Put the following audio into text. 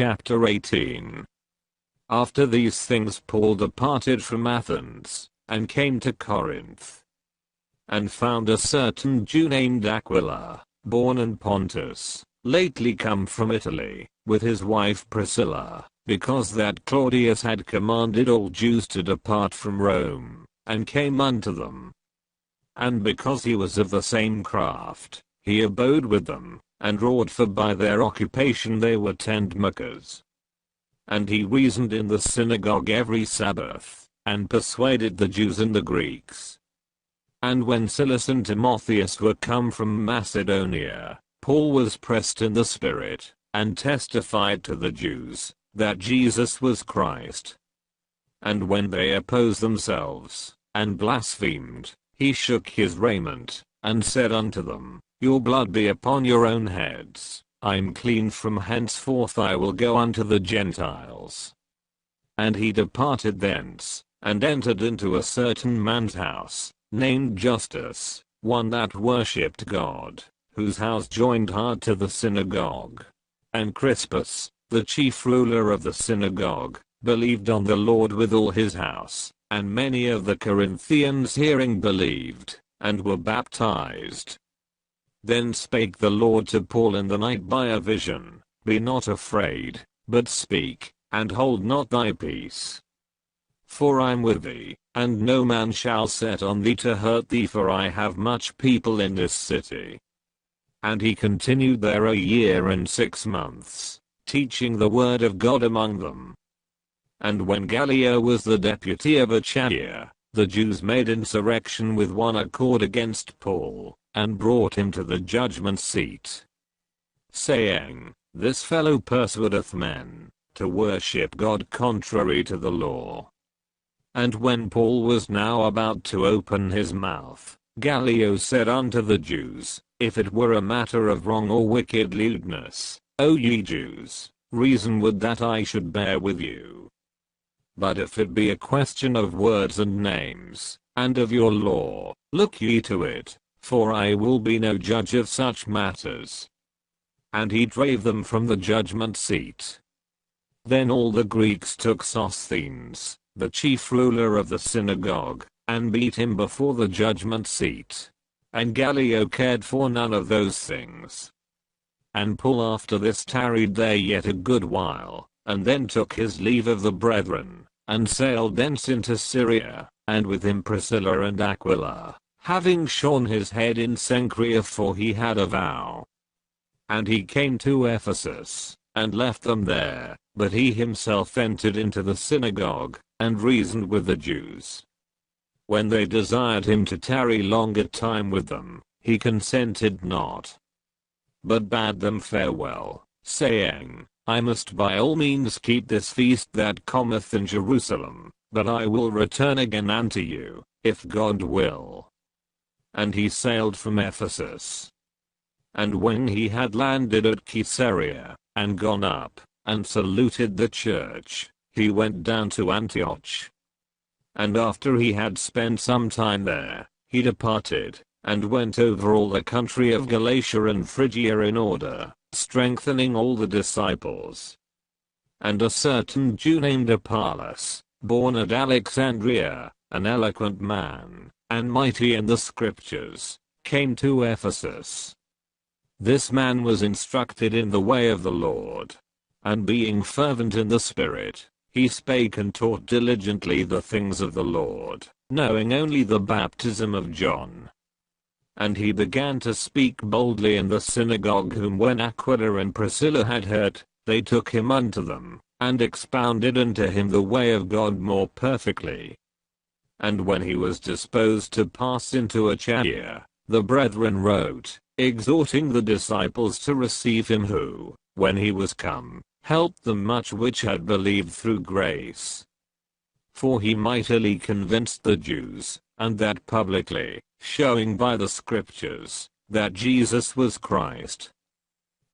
Chapter 18. After these things Paul departed from Athens, and came to Corinth, and found a certain Jew named Aquila, born in Pontus, lately come from Italy, with his wife Priscilla, because that Claudius had commanded all Jews to depart from Rome, and came unto them. And because he was of the same craft, he abode with them, and wrought, for by their occupation they were tent makers. And he reasoned in the synagogue every Sabbath, and persuaded the Jews and the Greeks. And when Silas and Timotheus were come from Macedonia, Paul was pressed in the Spirit, and testified to the Jews, that Jesus was Christ. And when they opposed themselves, and blasphemed, he shook his raiment, and said unto them, Your blood be upon your own heads. I am clean, from henceforth I will go unto the Gentiles. And he departed thence, and entered into a certain man's house, named Justus, one that worshipped God, whose house joined hard to the synagogue. And Crispus, the chief ruler of the synagogue, believed on the Lord with all his house, and many of the Corinthians hearing believed, and were baptized. Then spake the Lord to Paul in the night by a vision, Be not afraid, but speak, and hold not thy peace. For I am with thee, and no man shall set on thee to hurt thee, for I have much people in this city. And he continued there 1 year and 6 months, teaching the word of God among them. And when Gallio was the deputy of Achaia, the Jews made insurrection with one accord against Paul, and brought him to the judgment seat, saying, This fellow persuadeth men to worship God contrary to the law. And when Paul was now about to open his mouth, Gallio said unto the Jews, If it were a matter of wrong or wicked lewdness, O ye Jews, reason would that I should bear with you. But if it be a question of words and names, and of your law, look ye to it, for I will be no judge of such matters. And he drave them from the judgment seat. Then all the Greeks took Sosthenes, the chief ruler of the synagogue, and beat him before the judgment seat. And Gallio cared for none of those things. And Paul after this tarried there yet a good while, and then took his leave of the brethren, and sailed thence into Syria, and with him Priscilla and Aquila, having shorn his head in Cenchrea, for he had a vow. And he came to Ephesus, and left them there, but he himself entered into the synagogue, and reasoned with the Jews. When they desired him to tarry longer time with them, he consented not, but bade them farewell, saying, I must by all means keep this feast that cometh in Jerusalem, but I will return again unto you, if God will. And he sailed from Ephesus. And when he had landed at Caesarea, and gone up, and saluted the church, he went down to Antioch. And after he had spent some time there, he departed, and went over all the country of Galatia and Phrygia in order, strengthening all the disciples. And a certain Jew named Apollos, born at Alexandria, an eloquent man, and mighty in the scriptures, came to Ephesus. This man was instructed in the way of the Lord, and being fervent in the Spirit, he spake and taught diligently the things of the Lord, knowing only the baptism of John. And he began to speak boldly in the synagogue, whom when Aquila and Priscilla had heard, they took him unto them, and expounded unto him the way of God more perfectly. And when he was disposed to pass into Achaia, the brethren wrote, exhorting the disciples to receive him, who, when he was come, helped them much which had believed through grace. For he mightily convinced the Jews, and that publicly, showing by the scriptures, that Jesus was Christ.